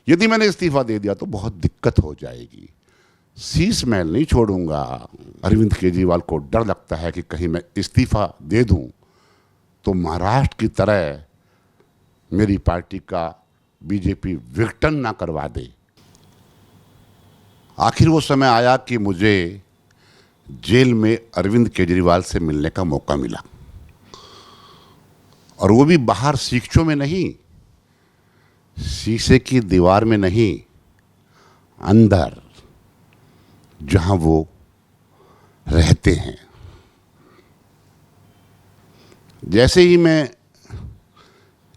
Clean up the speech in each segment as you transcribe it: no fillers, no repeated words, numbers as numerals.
यदि मैंने इस्तीफा दे दिया तो बहुत दिक्कत हो जाएगी, शीश महल नहीं छोड़ूंगा। अरविंद केजरीवाल को डर लगता है कि कहीं मैं इस्तीफा दे दूं तो महाराष्ट्र की तरह मेरी पार्टी का बीजेपी विघटन ना करवा दे। आखिर वो समय आया कि मुझे जेल में अरविंद केजरीवाल से मिलने का मौका मिला, और वो भी बाहर सीखचों में नहीं, शीशे की दीवार में नहीं, अंदर जहां वो रहते हैं। जैसे ही मैं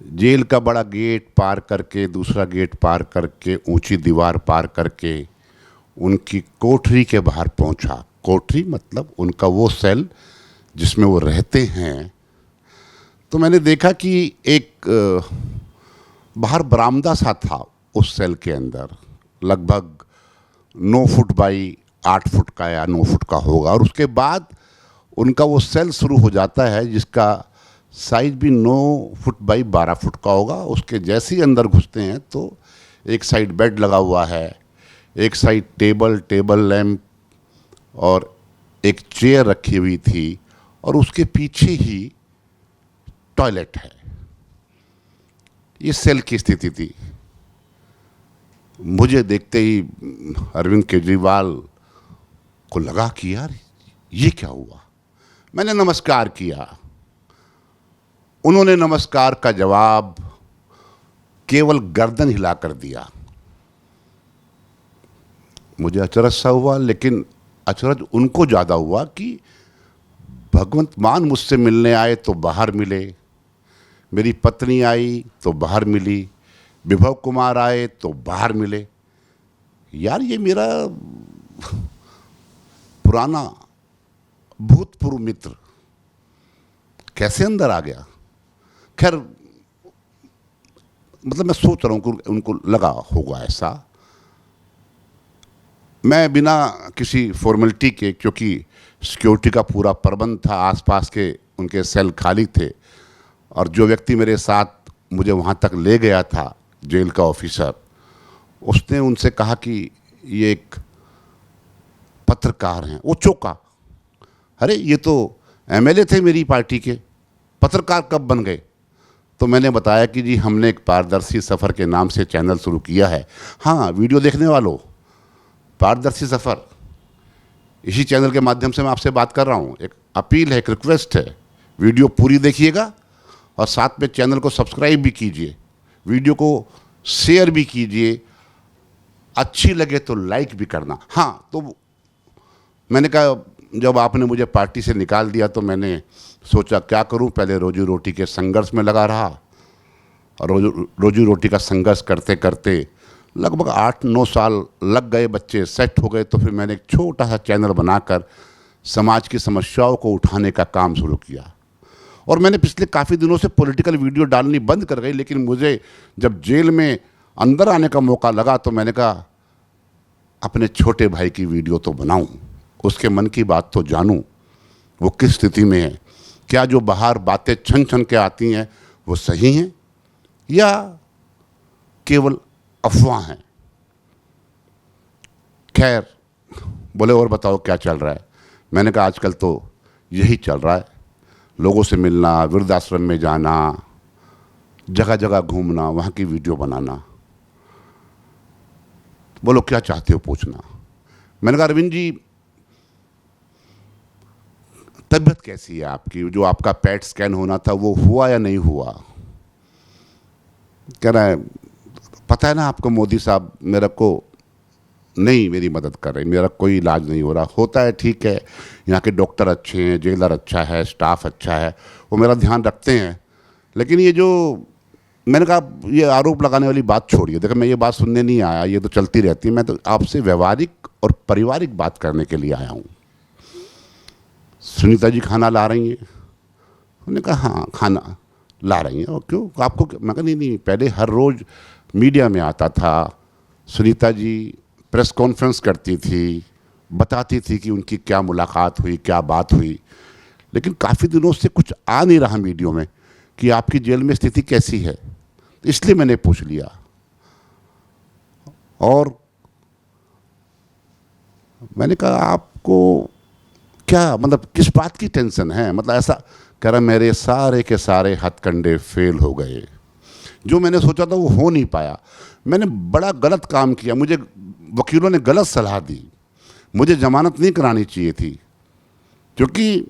जेल का बड़ा गेट पार करके, दूसरा गेट पार करके, ऊंची दीवार पार करके उनकी कोठरी के बाहर पहुंचा, कोठरी मतलब उनका वो सेल जिसमें वो रहते हैं, तो मैंने देखा कि एक बाहर बरामदा सा था उस सेल के अंदर, लगभग 9 फुट बाई 8 फुट का या 9 फुट का होगा, और उसके बाद उनका वो सेल शुरू हो जाता है जिसका साइज भी 9 फुट बाई 12 फुट का होगा। उसके जैसे ही अंदर घुसते हैं तो एक साइड बेड लगा हुआ है, एक साइड टेबल लैंप और एक चेयर रखी हुई थी, और उसके पीछे ही टॉयलेट है। ये सेल की स्थिति थी। मुझे देखते ही अरविंद केजरीवाल को लगा कि यार ये क्या हुआ। मैंने नमस्कार किया, उन्होंने नमस्कार का जवाब केवल गर्दन हिलाकर दिया। मुझे अचरज सा हुआ, लेकिन अचरज उनको ज़्यादा हुआ कि भगवंत मान मुझसे मिलने आए तो बाहर मिले, मेरी पत्नी आई तो बाहर मिली, विभव कुमार आए तो बाहर मिले। यार ये मेरा पुराना भूतपूर्व मित्र कैसे अंदर आ गया। खैर, मतलब मैं सोच रहा हूँ कि उनको लगा होगा ऐसा। मैं बिना किसी फॉर्मेलिटी के, क्योंकि सिक्योरिटी का पूरा प्रबंध था, आसपास के उनके सेल खाली थे, और जो व्यक्ति मेरे साथ मुझे वहाँ तक ले गया था, जेल का ऑफिसर, उसने उनसे कहा कि ये एक पत्रकार हैं। वो चौंका, अरे ये तो एमएलए थे मेरी पार्टी के, पत्रकार कब बन गए? तो मैंने बताया कि जी हमने एक पारदर्शी सफ़र के नाम से चैनल शुरू किया है। हाँ, वीडियो देखने वालों, पारदर्शी सफ़र, इसी चैनल के माध्यम से मैं आपसे बात कर रहा हूँ। एक अपील है, एक रिक्वेस्ट है, वीडियो पूरी देखिएगा और साथ में चैनल को सब्सक्राइब भी कीजिए, वीडियो को शेयर भी कीजिए, अच्छी लगे तो लाइक भी करना। हाँ, तो मैंने कहा जब आपने मुझे पार्टी से निकाल दिया तो मैंने सोचा क्या करूं। पहले रोजी रोटी के संघर्ष में लगा रहा, और रोजी रोटी का संघर्ष करते करते लगभग 8-9 साल लग गए, बच्चे सेट हो गए। तो फिर मैंने एक छोटा सा चैनल बनाकर समाज की समस्याओं को उठाने का काम शुरू किया, और मैंने पिछले काफ़ी दिनों से पॉलिटिकल वीडियो डालनी बंद कर गई। लेकिन मुझे जब जेल में अंदर आने का मौका लगा तो मैंने कहा अपने छोटे भाई की वीडियो तो बनाऊं, उसके मन की बात तो जानूं, वो किस स्थिति में है, क्या जो बाहर बातें छन छन के आती हैं वो सही हैं या केवल अफवाह हैं। खैर, बोले और बताओ क्या चल रहा है। मैंने कहा आजकल तो यही चल रहा है, लोगों से मिलना, वृद्धाश्रम में जाना, जगह जगह घूमना, वहाँ की वीडियो बनाना। बोलो क्या चाहते हो पूछना। मैंने कहा अरविंद जी, तबीयत कैसी है आपकी? जो आपका पेट स्कैन होना था वो हुआ या नहीं हुआ? कह रहा है पता है ना आपको मोदी साहब, मेरे को नहीं मेरी मदद कर रहे, मेरा कोई इलाज नहीं हो रहा। होता है, ठीक है, यहाँ के डॉक्टर अच्छे हैं, जेलर अच्छा है, स्टाफ अच्छा है, वो मेरा ध्यान रखते हैं। लेकिन ये जो मैंने कहा ये आरोप लगाने वाली बात छोड़िए, देखो मैं ये बात सुनने नहीं आया, ये तो चलती रहती है। मैं तो आपसे व्यवहारिक और पारिवारिक बात करने के लिए आया हूँ। सुनीता जी खाना ला रही हैं? उन्होंने कहा हाँ खाना ला रही हैं। और क्यों आपको? मैं कहा नहीं, पहले हर रोज़ मीडिया में आता था, सुनीता जी प्रेस कॉन्फ्रेंस करती थी, बताती थी कि उनकी क्या मुलाकात हुई, क्या बात हुई। लेकिन काफ़ी दिनों से कुछ आ नहीं रहा मीडिया में कि आपकी जेल में स्थिति कैसी है, इसलिए मैंने पूछ लिया। और मैंने कहा आपको क्या मतलब किस बात की टेंशन है, मतलब ऐसा कह रहा मेरे सारे के सारे हथकंडे फेल हो गए, जो मैंने सोचा था वो हो नहीं पाया, मैंने बड़ा गलत काम किया, मुझे वकीलों ने गलत सलाह दी, मुझे जमानत नहीं करानी चाहिए थी, क्योंकि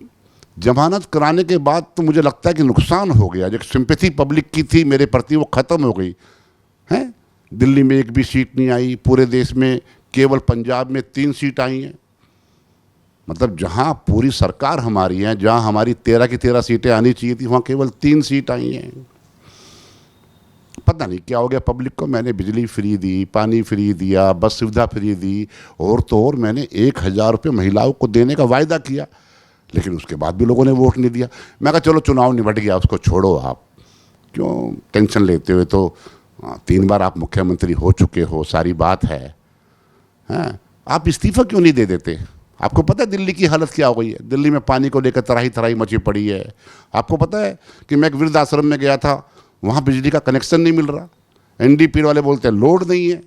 जमानत कराने के बाद तो मुझे लगता है कि नुकसान हो गया, जो सिंपैथी पब्लिक की थी मेरे प्रति वो ख़त्म हो गई है। दिल्ली में एक भी सीट नहीं आई, पूरे देश में केवल पंजाब में 3 सीट आई हैं, मतलब जहां पूरी सरकार हमारी है, जहां हमारी 13 की 13 सीटें आनी चाहिए थी, वहां केवल 3 सीट आई हैं। पता नहीं क्या हो गया पब्लिक को। मैंने बिजली फ्री दी, पानी फ्री दिया, बस सुविधा फ्री दी, और तो और मैंने 1000 रुपये महिलाओं को देने का वायदा किया, लेकिन उसके बाद भी लोगों ने वोट नहीं दिया। मैं कहा चलो चुनाव निपट गया, उसको छोड़ो, आप क्यों टेंशन लेते हुए, तो 3 बार आप मुख्यमंत्री हो चुके हो, सारी बात है, हैं आप इस्तीफा क्यों नहीं दे देते? आपको पता है दिल्ली की हालत क्या हो गई है, दिल्ली में पानी को लेकर तराही तराही मची पड़ी है। आपको पता है कि मैं एक वृद्ध आश्रम में गया था, वहाँ बिजली का कनेक्शन नहीं मिल रहा, एनडीपी वाले बोलते हैं लोड नहीं है,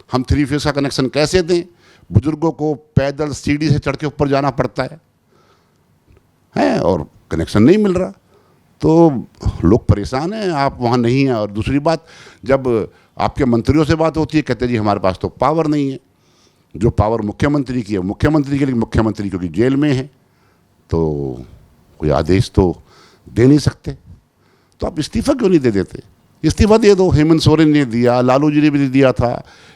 हम 3 फेज का कनेक्शन कैसे दें? बुजुर्गों को पैदल सीढ़ी से चढ़ के ऊपर जाना पड़ता है और कनेक्शन नहीं मिल रहा, तो लोग परेशान हैं, आप वहाँ नहीं हैं। और दूसरी बात, जब आपके मंत्रियों से बात होती है कहते जी हमारे पास तो पावर नहीं है, जो पावर मुख्यमंत्री की है मुख्यमंत्री के लिए, मुख्यमंत्री क्योंकि जेल में है तो कोई आदेश तो दे नहीं सकते, तो आप इस्तीफा क्यों नहीं दे देते? इस्तीफा दे दो। हेमंत सोरेन ने दिया, लालू जी ने भी दिया था,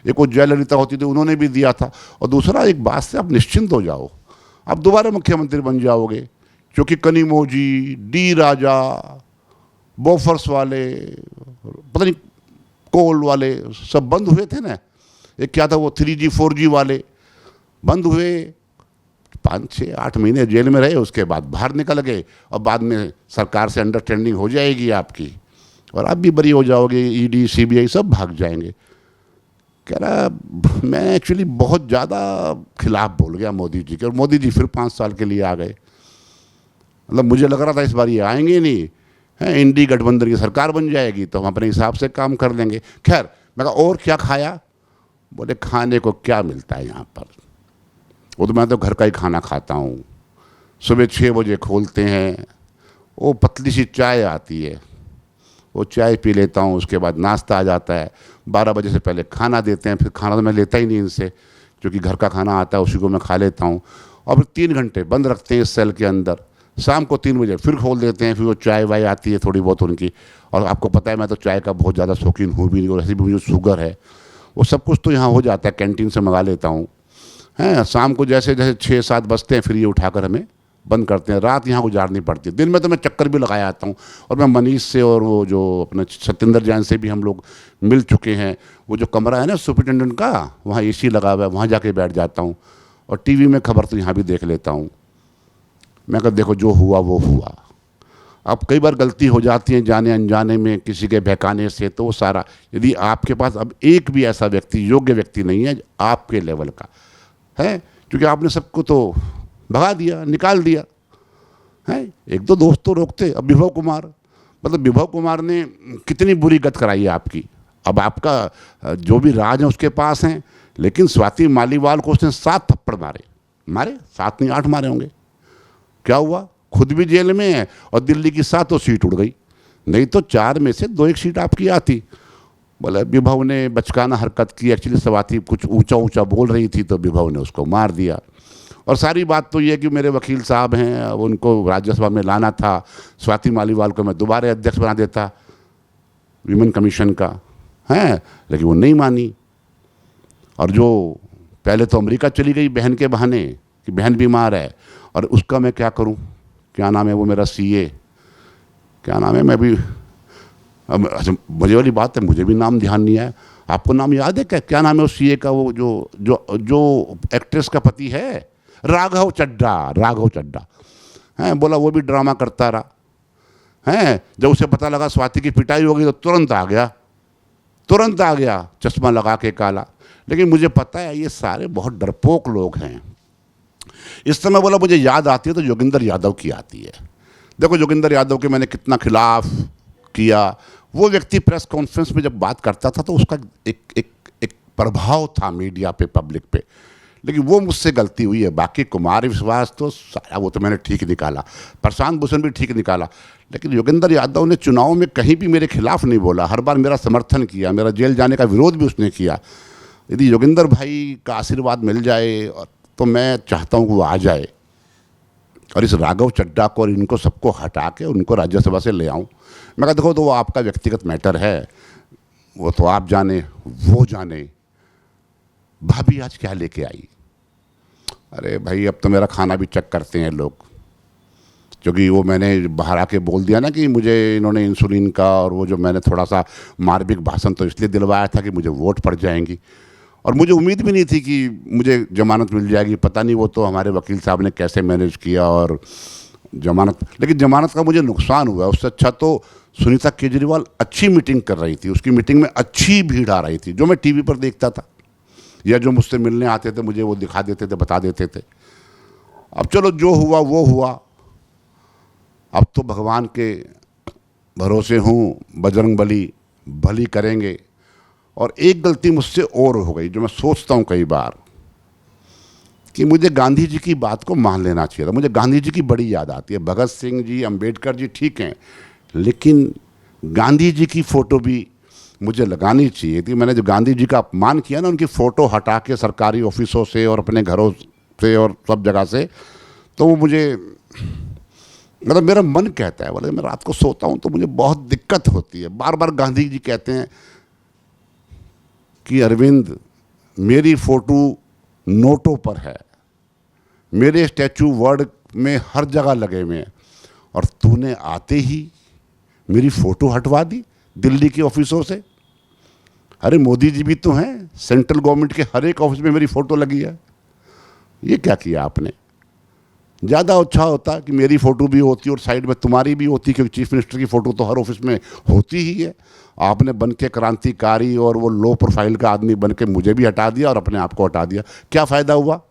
एक वो जयललिता होती थी उन्होंने भी दिया था। और दूसरा एक बात से आप निश्चिंत हो जाओ, आप दोबारा मुख्यमंत्री बन जाओगे, क्योंकि कनिमोझी, डी राजा, बोफर्स वाले, पता नहीं कोल वाले सब बंद हुए थे ना, एक क्या था वो 3G 4G वाले बंद हुए, 5, 6, 8 महीने जेल में रहे, उसके बाद बाहर निकल गए और बाद में सरकार से अंडरस्टैंडिंग हो जाएगी आपकी और आप भी बरी हो जाओगे, ईडी सीबीआई सब भाग जाएंगे। कह रहा मैं एक्चुअली बहुत ज़्यादा खिलाफ बोल गया मोदी जी के, और मोदी जी फिर 5 साल के लिए आ गए। मतलब मुझे लग रहा था इस बार ये आएंगे नहीं, है इंडी गठबंधन की सरकार बन जाएगी तो हम अपने हिसाब से काम कर लेंगे। खैर मैं कहा और क्या खाया? बोले खाने को क्या मिलता है यहाँ पर, वो तो मैं तो घर का ही खाना खाता हूँ। सुबह 6 बजे खोलते हैं, वो पतली सी चाय आती है, वो चाय पी लेता हूँ, उसके बाद नाश्ता आ जाता है, 12 बजे से पहले खाना देते हैं, फिर खाना तो मैं लेता ही नहीं इनसे, क्योंकि घर का खाना आता है उसी को मैं खा लेता हूँ, और फिर 3 घंटे बंद रखते हैं इस सेल के अंदर। शाम को 3 बजे फिर खोल देते हैं, फिर वो चाय वाय आती है थोड़ी बहुत उनकी। और आपको पता है मैं तो चाय का बहुत ज़्यादा शौकीन हूँ भी नहीं, और ऐसे भी मुझे शुगर है, वो सब कुछ तो यहाँ हो जाता है, कैंटीन से मंगा लेता हूँ। हैं शाम को जैसे जैसे 6-7 बजते हैं फिर ये उठाकर हमें बंद करते हैं, रात यहाँ गुजारनी पड़ती है। दिन में तो मैं चक्कर भी लगाया आता हूँ, और मैं मनीष से और वो जो अपने सत्येंद्र जैन से भी हम लोग मिल चुके हैं। वो जो कमरा है ना सुपरिटेंडेंट का, वहाँ AC लगा हुआ है, वहाँ जाके बैठ जाता हूँ, और टीवी में खबर तो यहाँ भी देख लेता हूँ। मैं कहा देखो जो हुआ वो हुआ, अब कई बार गलती हो जाती है जाने अनजाने में किसी के बहकाने से, तो वो सारा, यदि आपके पास अब एक भी ऐसा व्यक्ति, योग्य व्यक्ति नहीं है आपके लेवल का है, क्योंकि आपने सबको तो भगा दिया, निकाल दिया है। 1-2 दोस्त तो रोकते। अब विभव कुमार, मतलब विभव कुमार ने कितनी बुरी गत कराई है आपकी। अब आपका जो भी राज है उसके पास हैं, लेकिन स्वाति मालीवाल को उसने 7 थप्पड़ मारे, 7 नहीं 8 मारे होंगे। क्या हुआ? खुद भी जेल में है, और दिल्ली की 7 सीट उड़ गई, नहीं तो 4 में से 2-1 सीट आपकी आती। बोले विभव ने बचकाना हरकत की, एक्चुअली स्वाति कुछ ऊंचा ऊंचा बोल रही थी तो विभव ने उसको मार दिया। और सारी बात तो ये कि मेरे वकील साहब हैं, उनको राज्यसभा में लाना था, स्वाति मालीवाल को मैं दोबारा अध्यक्ष बना देता विमेन कमीशन का, हैं लेकिन वो नहीं मानी। और जो पहले तो अमेरिका चली गई बहन के बहाने कि बहन बीमार है, और उसका मैं क्या करूं, क्या नाम है वो मेरा CA, क्या नाम है, मैं भी अच्छा मुझे वाली बात है, मुझे भी नाम ध्यान नहीं है। आपको नाम याद है क्या? क्या नाम है उस CA का, वो जो जो जो एक्ट्रेस का पति है, राघव चड्ढा हैं। बोला वो भी ड्रामा करता रहा हैं। जब उसे पता लगा स्वाति की पिटाई होगी तो तुरंत आ गया चश्मा लगा के काला। लेकिन मुझे पता है ये सारे बहुत डरपोक लोग हैं। इस समय बोला मुझे याद आती है तो योगेंद्र यादव की आती है। देखो योगेंद्र यादव के मैंने कितना खिलाफ किया। वो व्यक्ति प्रेस कॉन्फ्रेंस में जब बात करता था तो उसका एक प्रभाव था मीडिया पे, पब्लिक पे, लेकिन वो मुझसे गलती हुई है। बाकी कुमार विश्वास तो सारा वो तो मैंने ठीक निकाला, प्रशांत भूषण भी ठीक निकाला, लेकिन योगेंद्र यादव ने चुनाव में कहीं भी मेरे खिलाफ नहीं बोला, हर बार मेरा समर्थन किया, मेरा जेल जाने का विरोध भी उसने किया। यदि योगेंद्र भाई का आशीर्वाद मिल जाए तो मैं चाहता हूँ कि वो आ जाए और इस राघव चड्ढा को और इनको सबको हटा के उनको राज्यसभा से ले आऊँ। मैं कहा देखो, तो वो आपका व्यक्तिगत मैटर है, वो तो आप जाने, वो जाने। भाभी आज क्या लेके आई? अरे भाई, अब तो मेरा खाना भी चेक करते हैं लोग, क्योंकि वो मैंने बाहर आके बोल दिया ना कि मुझे इन्होंने इंसुलिन का और वो जो मैंने थोड़ा सा मार्मिक भाषण तो इसलिए दिलवाया था कि मुझे वोट पड़ जाएंगी, और मुझे उम्मीद भी नहीं थी कि मुझे जमानत मिल जाएगी। पता नहीं वो तो हमारे वकील साहब ने कैसे मैनेज किया और जमानत, लेकिन जमानत का मुझे नुकसान हुआ। उससे अच्छा तो सुनीता केजरीवाल अच्छी मीटिंग कर रही थी, उसकी मीटिंग में अच्छी भीड़ आ रही थी, जो मैं टीवी पर देखता था या जो मुझसे मिलने आते थे मुझे वो दिखा देते थे, बता देते थे। अब चलो, जो हुआ वो हुआ, अब तो भगवान के भरोसे हूँ, बजरंगबली भली करेंगे। और एक गलती मुझसे और हो गई, जो मैं सोचता हूँ कई बार, कि मुझे गांधी जी की बात को मान लेना चाहिए था। मुझे गांधी जी की बड़ी याद आती है, भगत सिंह जी, अंबेडकर जी ठीक हैं, लेकिन गांधी जी की फ़ोटो भी मुझे लगानी चाहिए थी। मैंने जो गांधी जी का अपमान किया ना, उनकी फ़ोटो हटा के सरकारी ऑफिसों से और अपने घरों से और सब जगह से, तो वो मुझे, मतलब मेरा मन कहता है, बोले मैं रात को सोता हूँ तो मुझे बहुत दिक्कत होती है। बार बार गांधी जी कहते हैं कि अरविंद, मेरी फ़ोटो नोटों पर है, मेरे स्टैचू वर्ल्ड में हर जगह लगे हुए हैं, और तूने आते ही मेरी फ़ोटो हटवा दी दिल्ली के ऑफिसों से। अरे मोदी जी भी तो हैं, सेंट्रल गवर्नमेंट के हर एक ऑफिस में मेरी फ़ोटो लगी है। ये क्या किया आपने? ज़्यादा अच्छा होता कि मेरी फ़ोटो भी होती और साइड में तुम्हारी भी होती, क्योंकि चीफ मिनिस्टर की फ़ोटो तो हर ऑफिस में होती ही है। आपने बन के क्रांतिकारी और वो लो प्रोफाइल का आदमी बन के मुझे भी हटा दिया और अपने आप को हटा दिया। क्या फ़ायदा हुआ?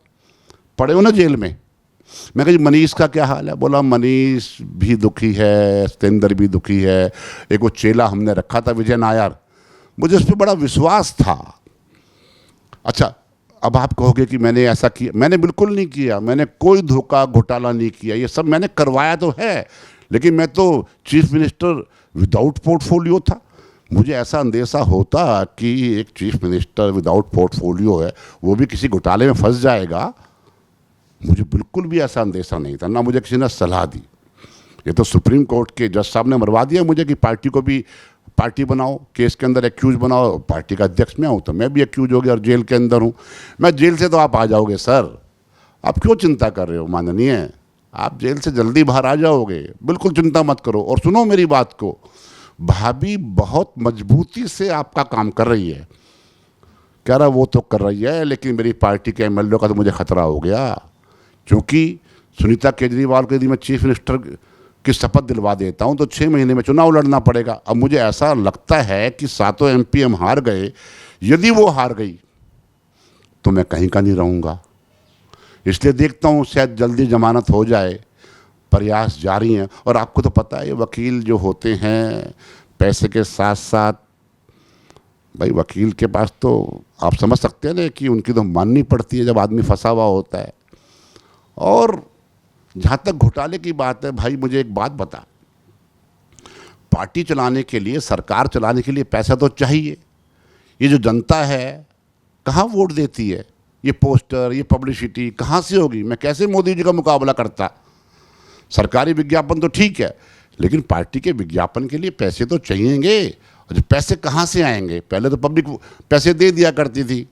पड़े हो ना जेल में। मैं कहा जी, मनीष का क्या हाल है? बोला मनीष भी दुखी है, सतेंद्र भी दुखी है। एक वो चेला हमने रखा था विजय नायर, मुझे उस पर बड़ा विश्वास था। अच्छा, अब आप कहोगे कि मैंने ऐसा किया। मैंने बिल्कुल नहीं किया, मैंने कोई धोखा घोटाला नहीं किया, ये सब मैंने करवाया तो है, लेकिन मैं तो चीफ मिनिस्टर विदाउट पोर्टफोलियो था। मुझे ऐसा अंदेशा होता कि एक चीफ मिनिस्टर विदाउट पोर्टफोलियो है, वो भी किसी घोटाले में फंस जाएगा, मुझे बिल्कुल भी ऐसा अंदेशा नहीं था, ना मुझे किसी ने सलाह दी। ये तो सुप्रीम कोर्ट के जज साहब ने मरवा दिया मुझे कि पार्टी को भी पार्टी बनाओ, केस के अंदर एक्यूज बनाओ। पार्टी का अध्यक्ष मैं हूँ तो मैं भी एक्यूज हो गया और जेल के अंदर हूँ। मैं जेल से तो आप आ जाओगे सर, आप क्यों चिंता कर रहे हो माननीय? आप जेल से जल्दी बाहर आ जाओगे, बिल्कुल चिंता मत करो। और सुनो मेरी बात को, भाभी बहुत मजबूती से आपका काम कर रही है। कह रहा वो तो कर रही है, लेकिन मेरी पार्टी के एमएलए का तो मुझे खतरा हो गया, क्योंकि सुनीता केजरीवाल को यदि मैं चीफ मिनिस्टर की शपथ दिलवा देता हूं तो 6 महीने में चुनाव लड़ना पड़ेगा। अब मुझे ऐसा लगता है कि 7 एमपी हम हार गए, यदि वो हार गई तो मैं कहीं का नहीं रहूँगा। इसलिए देखता हूँ शायद जल्दी जमानत हो जाए, प्रयास जारी हैं। और आपको तो पता है ये वकील जो होते हैं, पैसे के साथ साथ भाई वकील के पास तो आप समझ सकते हैं ना कि उनकी तो माननी पड़ती है जब आदमी फंसा हुआ होता है। और जहाँ तक घोटाले की बात है, भाई मुझे एक बात बता, पार्टी चलाने के लिए, सरकार चलाने के लिए पैसा तो चाहिए। ये जो जनता है कहाँ वोट देती है? ये पोस्टर, ये पब्लिसिटी कहाँ से होगी? मैं कैसे मोदी जी का मुकाबला करता? सरकारी विज्ञापन तो ठीक है, लेकिन पार्टी के विज्ञापन के लिए पैसे तो चाहिएंगे। और पैसे कहाँ से आएंगे? पहले तो पब्लिक पैसे दे दिया करती थी,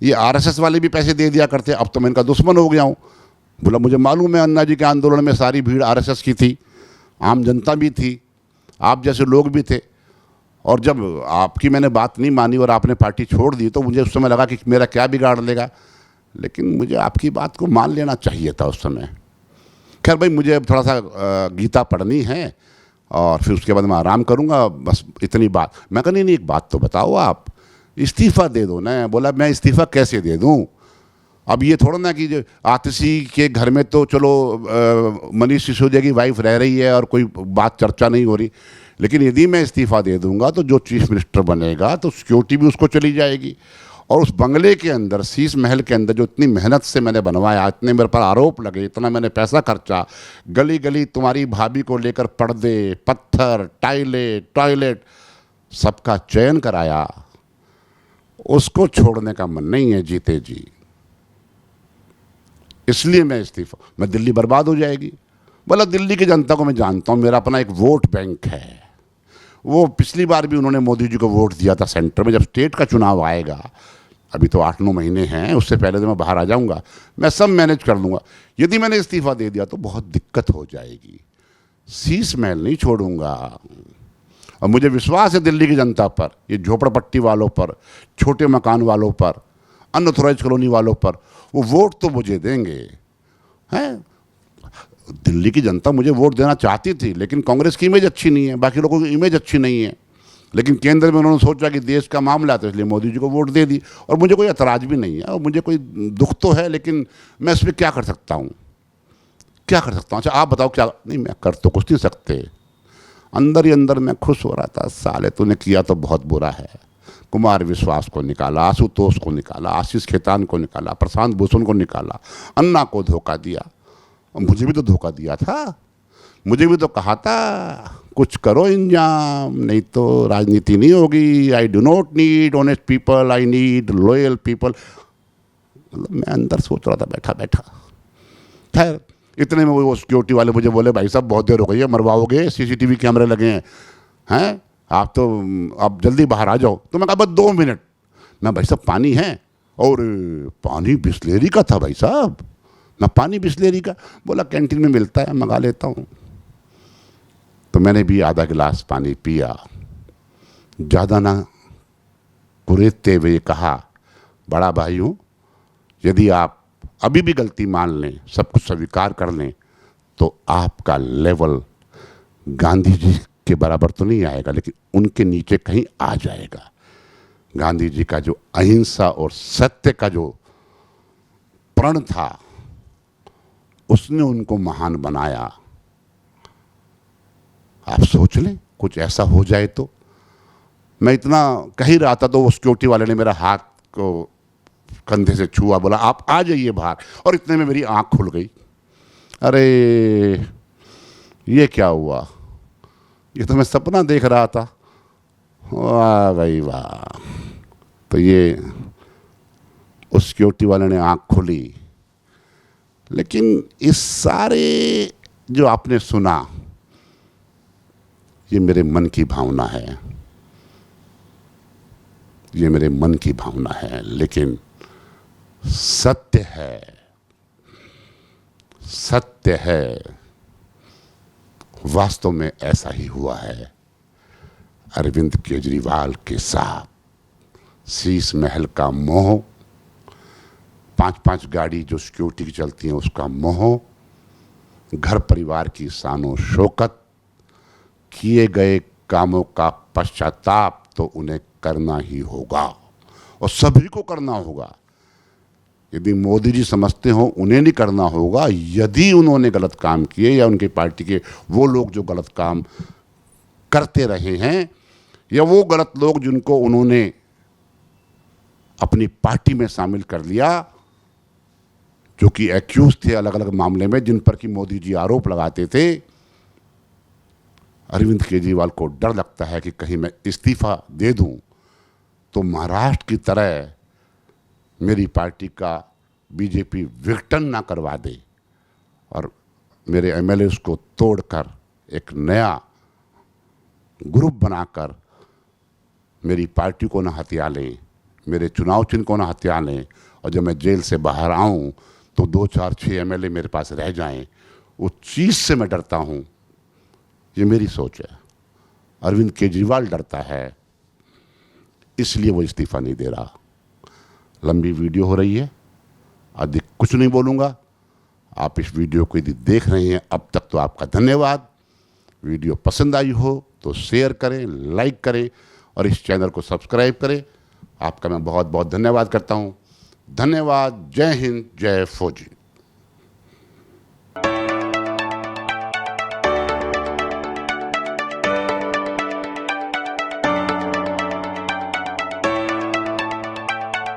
ये आरएसएस वाले भी पैसे दे दिया करते। अब तो मैं इनका दुश्मन हो गया हूँ। बोला मुझे मालूम है अन्ना जी के आंदोलन में सारी भीड़ आरएसएस की थी, आम जनता भी थी, आप जैसे लोग भी थे। और जब आपकी मैंने बात नहीं मानी और आपने पार्टी छोड़ दी तो मुझे उस समय लगा कि मेरा क्या बिगाड़ लेगा, लेकिन मुझे आपकी बात को मान लेना चाहिए था उस समय। खैर भाई, मुझे अब थोड़ा सा गीता पढ़नी है और फिर उसके बाद मैं आराम करूँगा, बस इतनी बात। मैं कहा नहीं, एक बात तो बताओ, आप इस्तीफ़ा दे दो ना। बोला मैं इस्तीफ़ा कैसे दे दूँ? अब ये थोड़ा ना कि जो आतिशी के घर में तो चलो मनीष सिसोदिया की वाइफ रह रही है और कोई बात चर्चा नहीं हो रही, लेकिन यदि मैं इस्तीफ़ा दे दूंगा तो जो चीफ मिनिस्टर बनेगा तो सिक्योरिटी भी उसको चली जाएगी। और उस बंगले के अंदर, शीश महल के अंदर, जो इतनी मेहनत से मैंने बनवाया, इतने मेरे पर आरोप लगे, इतना मैंने पैसा खर्चा, गली गली तुम्हारी भाभी को लेकर पर्दे, पत्थर, टॉयलेट सबका चयन कराया, उसको छोड़ने का मन नहीं है जीते जी। इसलिए मैं इस्तीफा, मैं दिल्ली बर्बाद हो जाएगी। बोला दिल्ली की जनता को मैं जानता हूं, मेरा अपना एक वोट बैंक है। वो पिछली बार भी उन्होंने मोदी जी को वोट दिया था सेंटर में। जब स्टेट का चुनाव आएगा, अभी तो 8-9 महीने हैं, उससे पहले तो मैं बाहर आ जाऊंगा, मैं सब मैनेज कर लूंगा। यदि मैंने इस्तीफा दे दिया तो बहुत दिक्कत हो जाएगी, शीश महल नहीं छोड़ूंगा। और मुझे विश्वास है दिल्ली की जनता पर, ये झोपड़पट्टी वालों पर, छोटे मकान वालों पर, अनऑथोराइज कॉलोनी वालों पर, वो वोट तो मुझे देंगे हैं। दिल्ली की जनता मुझे वोट देना चाहती थी, लेकिन कांग्रेस की इमेज अच्छी नहीं है, बाकी लोगों की इमेज अच्छी नहीं है। लेकिन केंद्र में उन्होंने सोचा कि देश का मामला, तो इसलिए मोदी जी को वोट दे दी। और मुझे कोई एतराज़ भी नहीं है, और मुझे कोई दुख तो है, लेकिन मैं इस पर क्या कर सकता हूँ, क्या कर सकता हूँ? अच्छा आप बताओ क्या? नहीं, मैं कर तो कुछ नहीं सकते। अंदर ही अंदर मैं खुश हो रहा था, साले तूने किया तो बहुत बुरा है। कुमार विश्वास को निकाला, आशुतोष को निकाला, आशीष खेतान को निकाला, प्रशांत भूषण को निकाला, अन्ना को धोखा दिया। और मुझे भी तो धोखा दिया था, मुझे भी तो कहा था कुछ करो इंजाम, नहीं तो राजनीति नहीं होगी। I do not need honest people, I need loyal people. मैं अंदर सोच रहा था बैठा बैठा। खैर इतने में वो सिक्योरिटी वाले मुझे बोले, भाई साहब बहुत देर हो गई है, मरवाओगे, सीसीटीवी कैमरे लगे हैं, आप तो आप जल्दी बाहर आ जाओ। तो मैं कहा बस 2 मिनट। मैं, भाई साहब पानी है? और पानी बिस्लेरी का था भाई साहब। मैं, पानी बिस्लेरी का? बोला कैंटीन में मिलता है, मंगा लेता हूँ। तो मैंने भी आधा गिलास पानी पिया, ज़्यादा ना कुरेदते हुए कहा, बड़ा भाई हूँ, यदि आप अभी भी गलती मान लें, सब कुछ स्वीकार कर लें, तो आपका लेवल गांधी जी के बराबर तो नहीं आएगा, लेकिन उनके नीचे कहीं आ जाएगा। गांधी जी का जो अहिंसा और सत्य का जो प्रण था, उसने उनको महान बनाया। आप सोच लें कुछ ऐसा हो जाए तो। मैं इतना कह ही रहा था तो वो सिक्योरिटी वाले ने मेरा हाथ को कंधे से छुआ, बोला आप आ जाइए बाहर। और इतने में मेरी आंख खुल गई। अरे ये क्या हुआ, ये तो मैं सपना देख रहा था। वाह भाई वाह। तो ये उस सिक्योरिटी वाले ने आंख खुली। लेकिन इस सारे जो आपने सुना, ये मेरे मन की भावना है, ये मेरे मन की भावना है, लेकिन सत्य है, सत्य है, वास्तव में ऐसा ही हुआ है। अरविंद केजरीवाल के साथ शीश महल का मोह, 5-5 गाड़ी जो सिक्योरिटी की चलती हैं उसका मोह, घर परिवार की शानो शौकत, किए गए कामों का पश्चाताप तो उन्हें करना ही होगा, और सभी को करना होगा। यदि मोदी जी समझते हो उन्हें नहीं करना होगा, यदि उन्होंने गलत काम किए या उनकी पार्टी के वो लोग जो गलत काम करते रहे हैं, या वो गलत लोग जिनको उन्होंने अपनी पार्टी में शामिल कर लिया, जो कि एक्यूज थे अलग अलग मामले में, जिन पर कि मोदी जी आरोप लगाते थे, अरविंद केजरीवाल को डर लगता है कि कहीं मैं इस्तीफा दे दूं तो महाराष्ट्र की तरह मेरी पार्टी का बीजेपी विघटन ना करवा दे और मेरे एमएलएस को तोड़कर एक नया ग्रुप बनाकर मेरी पार्टी को ना हत्या लें, मेरे चुनाव चिन्ह को ना हत्या लें, और जब मैं जेल से बाहर आऊं तो 2-4-6 एमएलए मेरे पास रह जाएं। उस चीज़ से मैं डरता हूं। ये मेरी सोच है। अरविंद केजरीवाल डरता है, इसलिए वो इस्तीफा नहीं दे रहा। लंबी वीडियो हो रही है, अधिक कुछ नहीं बोलूँगा। आप इस वीडियो को यदि देख रहे हैं अब तक तो आपका धन्यवाद। वीडियो पसंद आई हो तो शेयर करें, लाइक करें और इस चैनल को सब्सक्राइब करें। आपका मैं बहुत बहुत धन्यवाद करता हूँ। धन्यवाद। जय हिंद, जय फौजी।